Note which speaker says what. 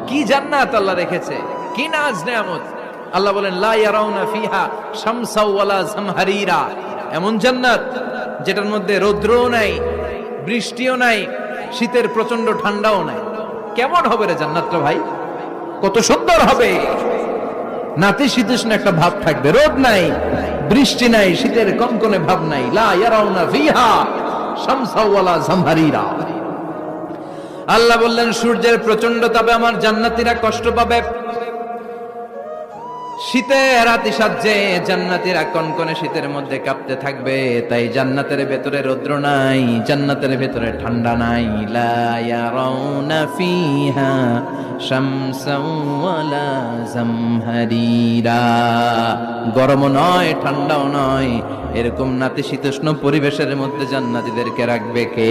Speaker 1: কি জান্নাত আল্লাহ রেখেছে, কি নাজ নেয়ামত। আল্লাহ বলেন লা ইয়ারাউনা ফিহা শামসা ওয়ালা জামহারিরা, এমন জান্নাত যেটার মধ্যে রৌদ্রও নাই, বৃষ্টিও নাই, শীতের প্রচন্ড ঠান্ডাও নাই। কেমন হবে রে জান্নাতটা ভাই, কত সুন্দর হবে। নাতিশীতোষ্ণ একটা ভাব থাকবে, রোদ নাই, বৃষ্টি নাই, শীতের কনকনে ভাব নাই। লা ইয়ারাউনা ফিহা শামসা ওয়ালা জামহারিরা। আল্লাহ বললেন সূর্যের প্রচন্ড তাপে আমার জান্নাতীরা কষ্ট পাবে, শীতে রাতি সাজে জান্নাতীরা কনকনে শীতের মধ্যে কাঁপতে থাকবে। তাই জান্নাতের ভেতরে রৌদ্র নাই, জান্নাতের ভেতরে ঠান্ডা নাই। লা ইয়ারাউনা ফিহা শামসাও ওয়ালা জামহারিরা, গরমও নয় ঠান্ডাও নয়, এরকম নাতিশীতোষ্ণ পরিবেশের মধ্যে জান্নাতীদেরকে রাখবে কে?